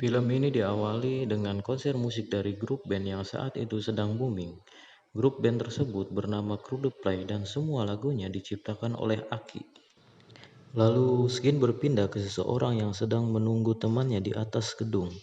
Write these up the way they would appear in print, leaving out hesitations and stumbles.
Film ini diawali dengan konser musik dari grup band yang saat itu sedang booming. Grup band tersebut bernama Crew The Play dan semua lagunya diciptakan oleh Aki. Lalu Skin berpindah ke seseorang yang sedang menunggu temannya di atas gedung.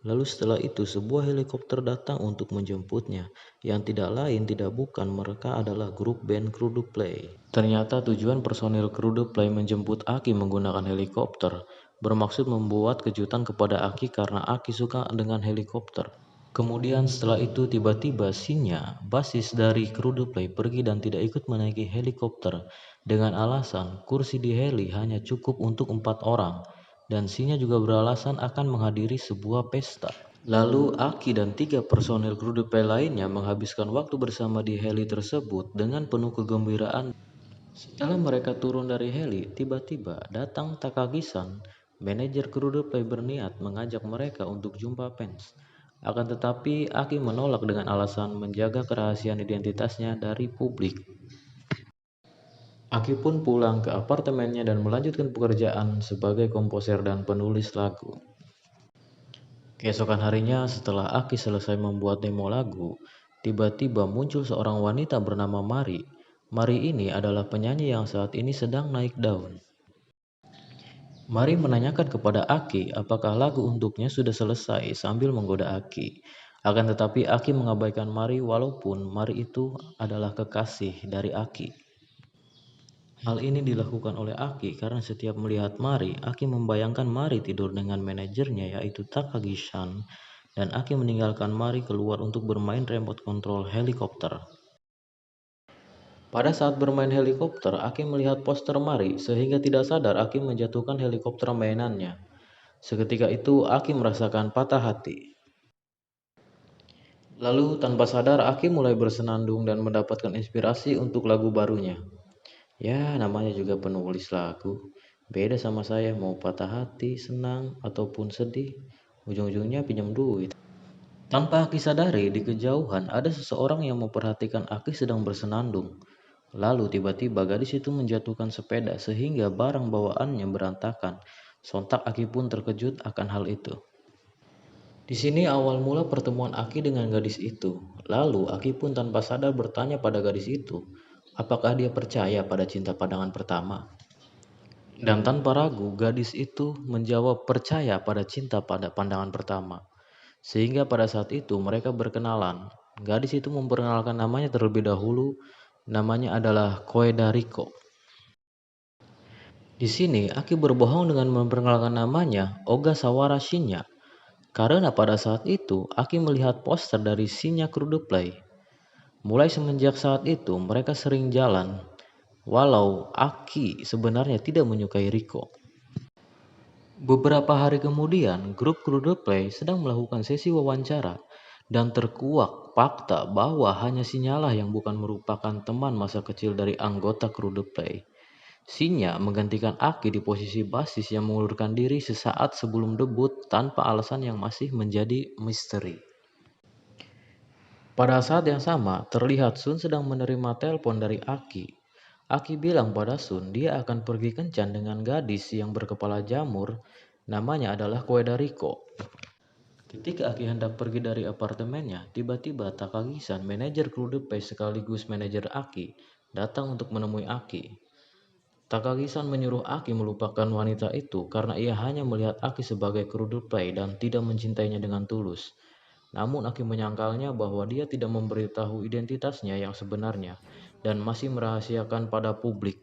Lalu setelah itu sebuah helikopter datang untuk menjemputnya, yang tidak lain tidak bukan mereka adalah grup band Crew The Play. Ternyata tujuan personil Crew The Play menjemput Aki menggunakan helikopter, bermaksud membuat kejutan kepada Aki karena Aki suka dengan helikopter. Kemudian setelah itu tiba-tiba Shinya, basis dari Crew The Play, pergi dan tidak ikut menaiki helikopter dengan alasan kursi di heli hanya cukup untuk 4 orang dan Shinya juga beralasan akan menghadiri sebuah pesta. Lalu Aki dan 3 personel Crew The Play lainnya menghabiskan waktu bersama di heli tersebut dengan penuh kegembiraan. Setelah mereka turun dari heli, tiba-tiba datang Takagi-san, manajer Crew The Play, berniat mengajak mereka untuk jumpa fans. Akan tetapi, Aki menolak dengan alasan menjaga kerahasiaan identitasnya dari publik. Aki pun pulang ke apartemennya dan melanjutkan pekerjaan sebagai komposer dan penulis lagu. Keesokan harinya, setelah Aki selesai membuat demo lagu, tiba-tiba muncul seorang wanita bernama Mari. Mari ini adalah penyanyi yang saat ini sedang naik daun. Mari menanyakan kepada Aki apakah lagu untuknya sudah selesai sambil menggoda Aki. Akan tetapi Aki mengabaikan Mari walaupun Mari itu adalah kekasih dari Aki. Hal ini dilakukan oleh Aki karena setiap melihat Mari, Aki membayangkan Mari tidur dengan manajernya yaitu Takagi-san dan Aki meninggalkan Mari keluar untuk bermain remote control helikopter. Pada saat bermain helikopter, Aki melihat poster Mari sehingga tidak sadar Aki menjatuhkan helikopter mainannya. Seketika itu Aki merasakan patah hati. Lalu tanpa sadar Aki mulai bersenandung dan mendapatkan inspirasi untuk lagu barunya. Ya, namanya juga penulis lagu. Beda sama saya mau patah hati, senang, ataupun sedih. Ujung-ujungnya pinjam duit. Tanpa Aki sadari, di kejauhan ada seseorang yang memperhatikan Aki sedang bersenandung. Lalu tiba-tiba gadis itu menjatuhkan sepeda sehingga barang bawaannya berantakan. Sontak Aki pun terkejut akan hal itu. Di sini awal mula pertemuan Aki dengan gadis itu. Lalu Aki pun tanpa sadar bertanya pada gadis itu, apakah dia percaya pada cinta pandangan pertama? Dan tanpa ragu, gadis itu menjawab percaya pada cinta pada pandangan pertama. Sehingga pada saat itu mereka berkenalan. Gadis itu memperkenalkan namanya terlebih dahulu. Namanya adalah Koeda Riko. Di sini Aki berbohong dengan memperkenalkan namanya Ogasawara Shinya. Karena pada saat itu Aki melihat poster dari Shinya Crew The Play. Mulai semenjak saat itu mereka sering jalan. Walau Aki sebenarnya tidak menyukai Riko. Beberapa hari kemudian, grup Crew The Play sedang melakukan sesi wawancara dan terkuak fakta bahwa hanya Sinyalah yang bukan merupakan teman masa kecil dari anggota Crew The Play. Sinya menggantikan Aki di posisi basis yang mengundurkan diri sesaat sebelum debut tanpa alasan yang masih menjadi misteri. Pada saat yang sama, terlihat Sun sedang menerima telepon dari Aki. Aki bilang pada Sun dia akan pergi kencan dengan gadis yang berkepala jamur. Namanya adalah Koeda Riko. Ketika Aki hendak pergi dari apartemennya, tiba-tiba Takagi-san, manajer Crew The Play sekaligus manajer Aki, datang untuk menemui Aki. Takagi-san menyuruh Aki melupakan wanita itu karena ia hanya melihat Aki sebagai Crew The Play dan tidak mencintainya dengan tulus. Namun Aki menyangkalnya bahwa dia tidak memberitahu identitasnya yang sebenarnya dan masih merahasiakan pada publik.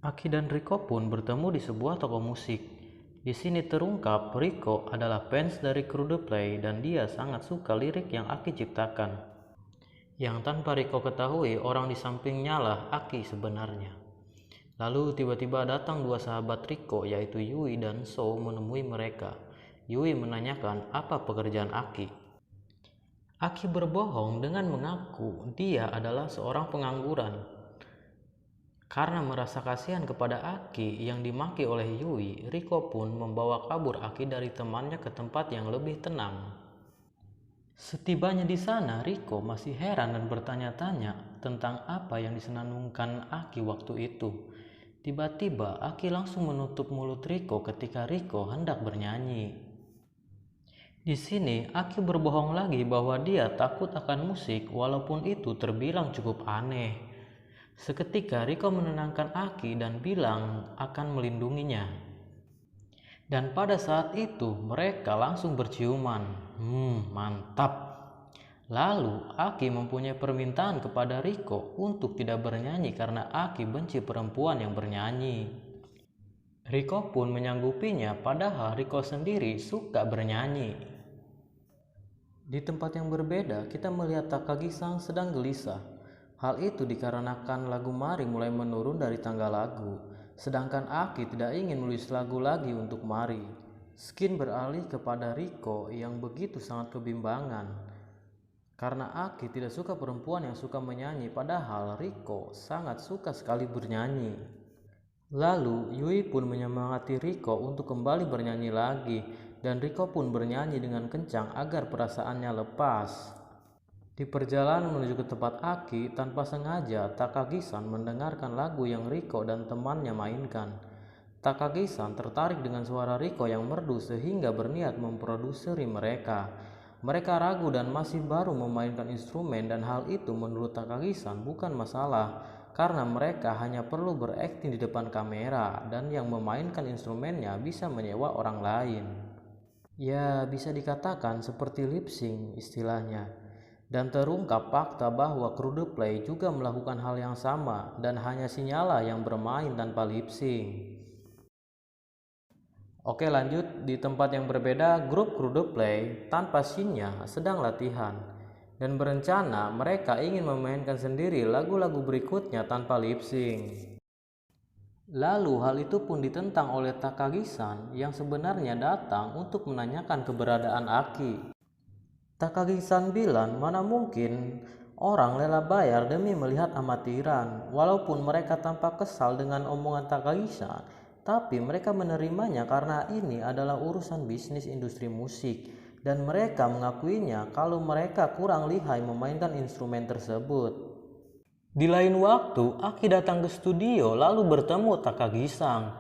Aki dan Riko pun bertemu di sebuah toko musik. Di sini terungkap Riko adalah fans dari Crew The Play dan dia sangat suka lirik yang Aki ciptakan. Yang tanpa Riko ketahui orang di sampingnya lah Aki sebenarnya. Lalu tiba-tiba datang dua sahabat Riko yaitu Yui dan So menemui mereka. Yui menanyakan apa pekerjaan Aki. Aki berbohong dengan mengaku dia adalah seorang pengangguran. Karena merasa kasihan kepada Aki yang dimaki oleh Yui, Riko pun membawa kabur Aki dari temannya ke tempat yang lebih tenang. Setibanya di sana, Riko masih heran dan bertanya-tanya tentang apa yang disenandungkan Aki waktu itu. Tiba-tiba Aki langsung menutup mulut Riko ketika Riko hendak bernyanyi. Di sini Aki berbohong lagi bahwa dia takut akan musik walaupun itu terbilang cukup aneh. Seketika Riko menenangkan Aki dan bilang akan melindunginya. Dan pada saat itu mereka langsung berciuman. Mantap. Lalu Aki mempunyai permintaan kepada Riko untuk tidak bernyanyi karena Aki benci perempuan yang bernyanyi. Riko pun menyanggupinya padahal Riko sendiri suka bernyanyi. Di tempat yang berbeda kita melihat Takagi-san sedang gelisah. Hal itu dikarenakan lagu Mari mulai menurun dari tangga lagu. Sedangkan Aki tidak ingin menulis lagu lagi untuk Mari. Skin beralih kepada Riko yang begitu sangat kebimbangan. Karena Aki tidak suka perempuan yang suka menyanyi padahal Riko sangat suka sekali bernyanyi. Lalu Yui pun menyemangati Riko untuk kembali bernyanyi lagi dan Riko pun bernyanyi dengan kencang agar perasaannya lepas. Di perjalanan menuju ke tempat Aki, tanpa sengaja Takagi-san mendengarkan lagu yang Riko dan temannya mainkan. Takagi-san tertarik dengan suara Riko yang merdu sehingga berniat memproduseri mereka. Mereka ragu dan masih baru memainkan instrumen dan hal itu menurut Takagi-san bukan masalah karena mereka hanya perlu berakting di depan kamera dan yang memainkan instrumennya bisa menyewa orang lain. Ya, bisa dikatakan seperti lip sync istilahnya. Dan terungkap fakta bahwa kru The Play juga melakukan hal yang sama dan hanya Shinya yang bermain tanpa lip sync. Oke, lanjut. Di tempat yang berbeda, grup kru The Play tanpa Shinya sedang latihan dan berencana mereka ingin memainkan sendiri lagu-lagu berikutnya tanpa lip sync. Lalu hal itu pun ditentang oleh Takagi-san yang sebenarnya datang untuk menanyakan keberadaan Aki. Takagi-san bilang mana mungkin orang rela bayar demi melihat amatiran. Walaupun mereka tampak kesal dengan omongan Takagi-san, tapi mereka menerimanya karena ini adalah urusan bisnis industri musik dan mereka mengakuinya kalau mereka kurang lihai memainkan instrumen tersebut. Di lain waktu, Aki datang ke studio lalu bertemu Takagi-san.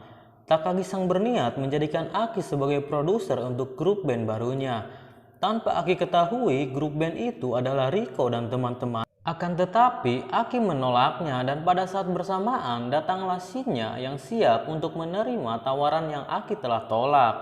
Takagi-san berniat menjadikan Aki sebagai produser untuk grup band barunya. Tanpa Aki ketahui, grup band itu adalah Riko dan teman-teman. Akan tetapi, Aki menolaknya dan pada saat bersamaan datanglah Shinya yang siap untuk menerima tawaran yang Aki telah tolak.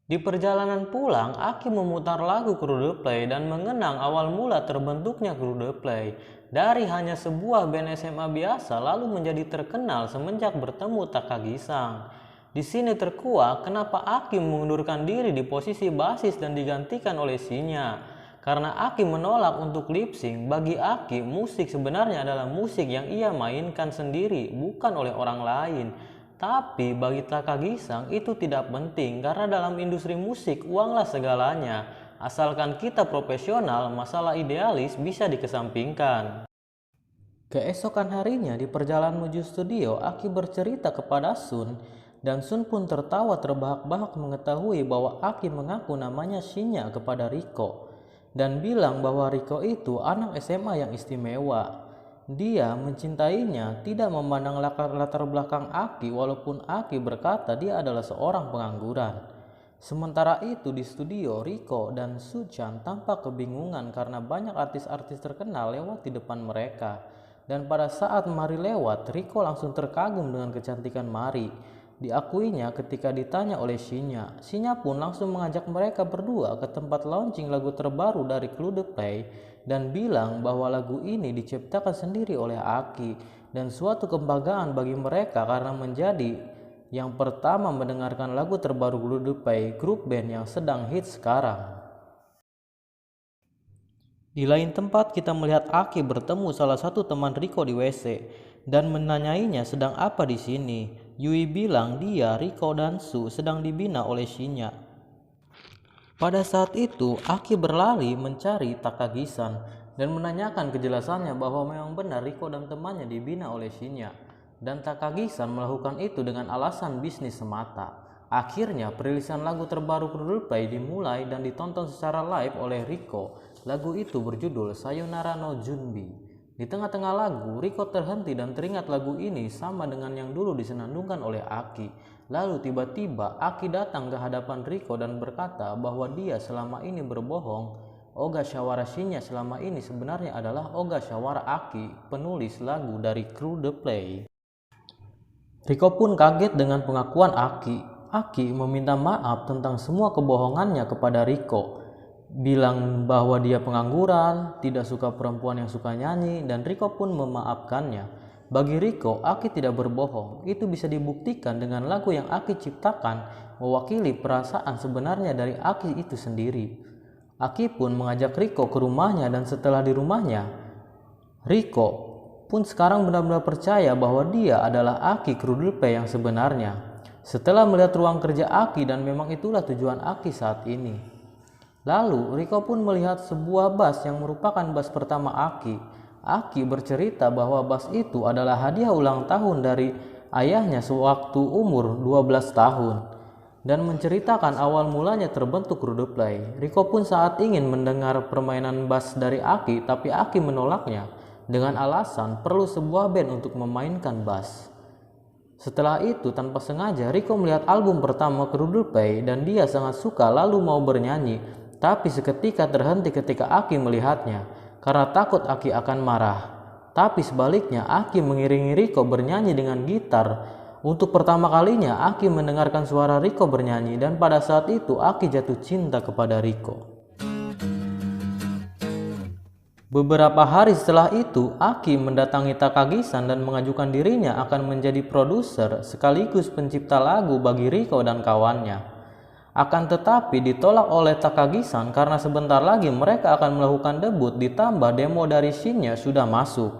Di perjalanan pulang, Aki memutar lagu kru The Play dan mengenang awal mula terbentuknya kru The Play. Dari hanya sebuah band SMA biasa lalu menjadi terkenal semenjak bertemu Takagi-san. Di sini terkuak kenapa Aki mengundurkan diri di posisi basis dan digantikan oleh Shinya. Karena Aki menolak untuk lip sync, bagi Aki musik sebenarnya adalah musik yang ia mainkan sendiri, bukan oleh orang lain. Tapi bagi Takagi-san itu tidak penting karena dalam industri musik uanglah segalanya. Asalkan kita profesional, masalah idealis bisa dikesampingkan. Keesokan harinya di perjalanan menuju studio, Aki bercerita kepada Sun. Dan Sun pun tertawa terbahak-bahak mengetahui bahwa Aki mengaku namanya Shinya kepada Riko. Dan bilang bahwa Riko itu anak SMA yang istimewa. Dia mencintainya tidak memandang latar belakang Aki walaupun Aki berkata dia adalah seorang pengangguran. Sementara itu di studio, Riko dan Su-chan tampak kebingungan karena banyak artis-artis terkenal lewat di depan mereka. Dan pada saat Mari lewat, Riko langsung terkagum dengan kecantikan Mari. Diakuinya ketika ditanya oleh Shinya. Shinya pun langsung mengajak mereka berdua ke tempat launching lagu terbaru dari kru The Play dan bilang bahwa lagu ini diciptakan sendiri oleh Aki dan suatu kebanggaan bagi mereka karena menjadi yang pertama mendengarkan lagu terbaru kru The Play, grup band yang sedang hits sekarang. Di lain tempat kita melihat Aki bertemu salah satu teman Riko di WC dan menanyainya sedang apa di sini. Yui bilang dia, Riko dan Su sedang dibina oleh Shinya. Pada saat itu Aki berlari mencari Takagi-san dan menanyakan kejelasannya bahwa memang benar Riko dan temannya dibina oleh Shinya. Dan Takagi-san melakukan itu dengan alasan bisnis semata. Akhirnya perilisan lagu terbaru kru The Play dimulai dan ditonton secara live oleh Riko. Lagu itu berjudul Sayonara no Junbi. Di tengah-tengah lagu, Riko terhenti dan teringat lagu ini sama dengan yang dulu disenandungkan oleh Aki. Lalu tiba-tiba Aki datang ke hadapan Riko dan berkata bahwa dia selama ini berbohong. Ogasawara Shinya selama ini sebenarnya adalah Ogasawara Aki, penulis lagu dari kru The Play. Riko pun kaget dengan pengakuan Aki. Aki meminta maaf tentang semua kebohongannya kepada Riko. Bilang bahwa dia pengangguran, tidak suka perempuan yang suka nyanyi, dan Riko pun memaafkannya. Bagi Riko, Aki tidak berbohong. Itu bisa dibuktikan dengan lagu yang Aki ciptakan mewakili perasaan sebenarnya dari Aki itu sendiri. Aki pun mengajak Riko ke rumahnya, dan setelah di rumahnya, Riko pun sekarang benar-benar percaya bahwa dia adalah Aki kru The Play yang sebenarnya. Setelah melihat ruang kerja Aki, dan memang itulah tujuan Aki saat ini. Lalu Riko pun melihat sebuah bass yang merupakan bass pertama Aki. Aki bercerita bahwa bass itu adalah hadiah ulang tahun dari ayahnya sewaktu umur 12 tahun. Dan menceritakan awal mulanya terbentuk kru The Play. Riko pun saat ingin mendengar permainan bass dari Aki, tapi Aki menolaknya dengan alasan perlu sebuah band untuk memainkan bass. Setelah itu tanpa sengaja Riko melihat album pertama kru The Play dan dia sangat suka lalu mau bernyanyi. Tapi seketika terhenti ketika Aki melihatnya, karena takut Aki akan marah. Tapi sebaliknya, Aki mengiringi Riko bernyanyi dengan gitar. Untuk pertama kalinya, Aki mendengarkan suara Riko bernyanyi, dan pada saat itu Aki jatuh cinta kepada Riko. Beberapa hari setelah itu, Aki mendatangi Takagi-san dan mengajukan dirinya akan menjadi produser sekaligus pencipta lagu bagi Riko dan kawannya. Akan tetapi ditolak oleh Takagi-san karena sebentar lagi mereka akan melakukan debut ditambah demo dari Shinya sudah masuk.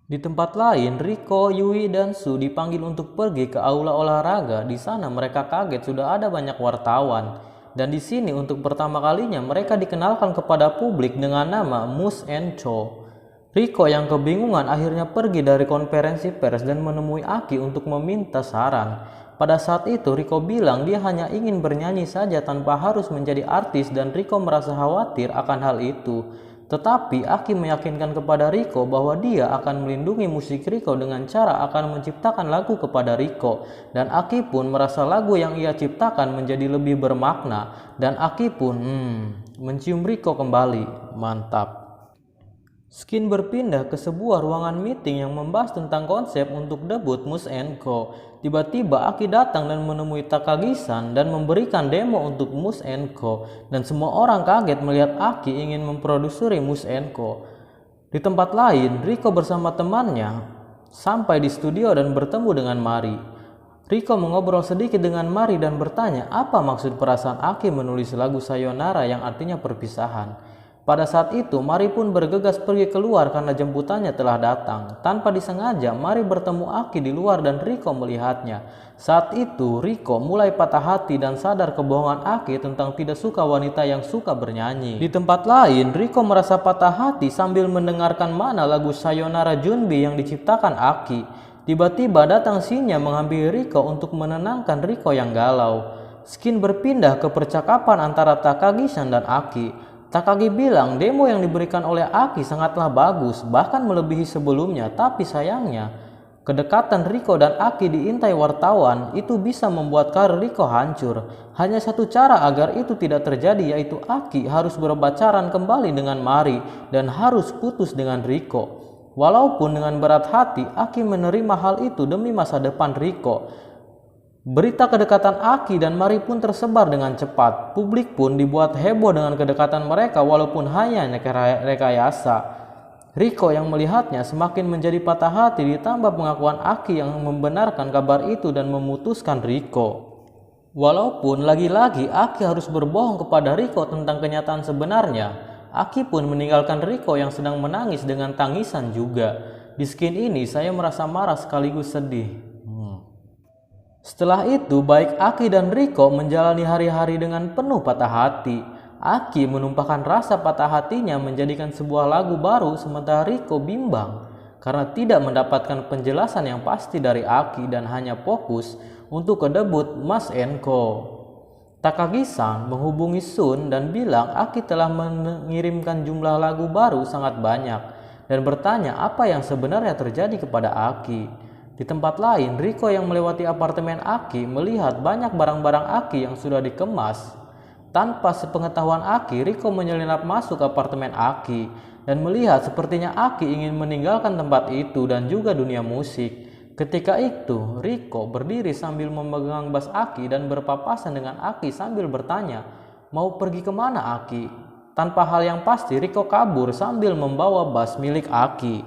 Di tempat lain, Riko, Yui, dan Su dipanggil untuk pergi ke aula olahraga. Di sana mereka kaget sudah ada banyak wartawan. Dan di sini untuk pertama kalinya mereka dikenalkan kepada publik dengan nama Muse and Cho. Riko yang kebingungan akhirnya pergi dari konferensi pers dan menemui Aki untuk meminta saran. Pada saat itu Riko bilang dia hanya ingin bernyanyi saja tanpa harus menjadi artis dan Riko merasa khawatir akan hal itu. Tetapi Aki meyakinkan kepada Riko bahwa dia akan melindungi musik Riko dengan cara akan menciptakan lagu kepada Riko. Dan Aki pun merasa lagu yang ia ciptakan menjadi lebih bermakna. Dan Aki pun mencium Riko kembali. Mantap. Skin berpindah ke sebuah ruangan meeting yang membahas tentang konsep untuk debut Muse & Co. Tiba-tiba Aki datang dan menemui Takagi-san dan memberikan demo untuk Muse & Co. Dan semua orang kaget melihat Aki ingin memproduksi Muse & Co. Di tempat lain, Riko bersama temannya sampai di studio dan bertemu dengan Mari. Riko mengobrol sedikit dengan Mari dan bertanya apa maksud perasaan Aki menulis lagu Sayonara yang artinya perpisahan. Pada saat itu, Mari pun bergegas pergi keluar karena jemputannya telah datang. Tanpa disengaja, Mari bertemu Aki di luar dan Riko melihatnya. Saat itu, Riko mulai patah hati dan sadar kebohongan Aki tentang tidak suka wanita yang suka bernyanyi. Di tempat lain, Riko merasa patah hati sambil mendengarkan mana lagu Sayonara Junbi yang diciptakan Aki. Tiba-tiba datang Shinya menghampiri Riko untuk menenangkan Riko yang galau. Skin berpindah ke percakapan antara Takagi-san dan Aki. Takagi bilang demo yang diberikan oleh Aki sangatlah bagus, bahkan melebihi sebelumnya. Tapi sayangnya, kedekatan Riko dan Aki diintai wartawan itu bisa membuat karir Riko hancur. Hanya satu cara agar itu tidak terjadi, yaitu Aki harus berpacaran kembali dengan Mari dan harus putus dengan Riko. Walaupun dengan berat hati, Aki menerima hal itu demi masa depan Riko. Berita kedekatan Aki dan Mari pun tersebar dengan cepat. Publik pun dibuat heboh dengan kedekatan mereka walaupun hanya rekayasa. Riko yang melihatnya semakin menjadi patah hati ditambah pengakuan Aki yang membenarkan kabar itu dan memutuskan Riko. Walaupun lagi-lagi Aki harus berbohong kepada Riko tentang kenyataan sebenarnya, Aki pun meninggalkan Riko yang sedang menangis dengan tangisan juga. Di skin ini saya merasa marah sekaligus sedih. Setelah itu, baik Aki dan Riko menjalani hari-hari dengan penuh patah hati. Aki menumpahkan rasa patah hatinya menjadikan sebuah lagu baru, sementara Riko bimbang karena tidak mendapatkan penjelasan yang pasti dari Aki dan hanya fokus untuk ke debut Muse & Co. Takagi-san menghubungi Sun dan bilang Aki telah mengirimkan jumlah lagu baru sangat banyak. dan bertanya apa yang sebenarnya terjadi kepada Aki. Di tempat lain, Riko yang melewati apartemen Aki melihat banyak barang-barang Aki yang sudah dikemas. Tanpa sepengetahuan Aki, Riko menyelinap masuk apartemen Aki dan melihat sepertinya Aki ingin meninggalkan tempat itu dan juga dunia musik. Ketika itu, Riko berdiri sambil memegang bas Aki dan berpapasan dengan Aki sambil bertanya, "Mau pergi kemana, Aki?" Tanpa hal yang pasti, Riko kabur sambil membawa bas milik Aki.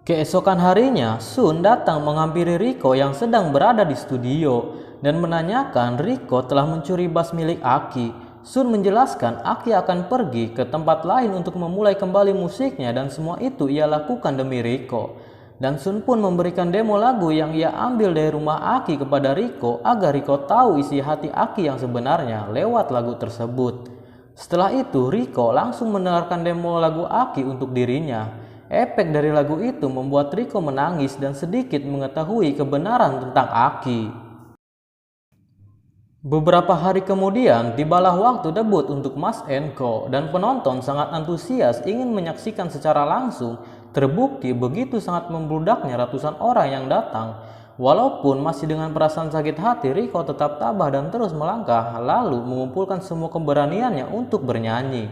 Keesokan harinya, Sun datang menghampiri Riko yang sedang berada di studio dan menanyakan Riko telah mencuri bas milik Aki. Sun menjelaskan Aki akan pergi ke tempat lain untuk memulai kembali musiknya dan semua itu ia lakukan demi Riko. Dan Sun pun memberikan demo lagu yang ia ambil dari rumah Aki kepada Riko agar Riko tahu isi hati Aki yang sebenarnya lewat lagu tersebut. Setelah itu, Riko langsung mendengarkan demo lagu Aki untuk dirinya. Efek dari lagu itu membuat Riko menangis dan sedikit mengetahui kebenaran tentang Aki. Beberapa hari kemudian, tibalah waktu debut untuk Mas Enko dan penonton sangat antusias ingin menyaksikan secara langsung. Terbukti begitu sangat membludaknya ratusan orang yang datang. Walaupun masih dengan perasaan sakit hati, Riko tetap tabah dan terus melangkah lalu mengumpulkan semua keberaniannya untuk bernyanyi.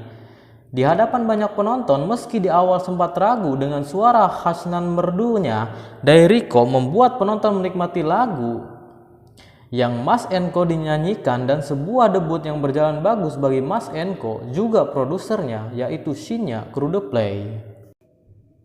Di hadapan banyak penonton, meski di awal sempat ragu dengan suara khas nan merdunya dari Riko membuat penonton menikmati lagu yang Mas Enko dinyanyikan dan sebuah debut yang berjalan bagus bagi Mas Enko, juga produsernya yaitu Shinya Kru The Play.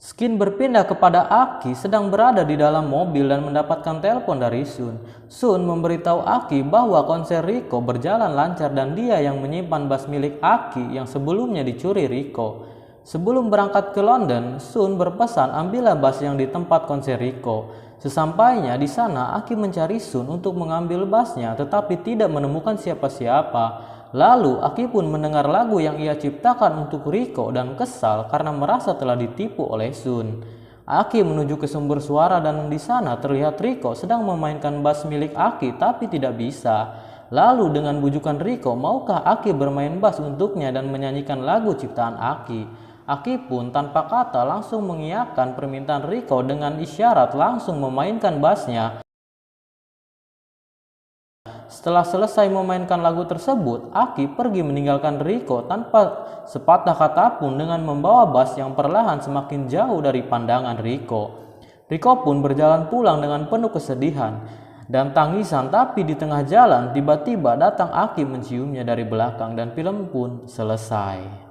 Skin berpindah kepada Aki sedang berada di dalam mobil dan mendapatkan telepon dari Sun. Sun memberitahu Aki bahwa konser Riko berjalan lancar dan dia yang menyimpan bas milik Aki yang sebelumnya dicuri Riko. Sebelum berangkat ke London, Sun berpesan ambillah bas yang di tempat konser Riko. Sesampainya di sana, Aki mencari Sun untuk mengambil basnya tetapi tidak menemukan siapa-siapa. Lalu Aki pun mendengar lagu yang ia ciptakan untuk Riko dan kesal karena merasa telah ditipu oleh Sun. Aki menuju ke sumber suara dan di sana terlihat Riko sedang memainkan bass milik Aki tapi tidak bisa. Lalu dengan bujukan Riko, maukah Aki bermain bass untuknya dan menyanyikan lagu ciptaan Aki? Aki pun tanpa kata langsung mengiyakan permintaan Riko dengan isyarat langsung memainkan bassnya. Setelah selesai memainkan lagu tersebut, Aki pergi meninggalkan Riko tanpa sepatah kata pun dengan membawa bas yang perlahan semakin jauh dari pandangan Riko. Riko pun berjalan pulang dengan penuh kesedihan dan tangisan, tapi di tengah jalan tiba-tiba datang Aki menciumnya dari belakang dan film pun selesai.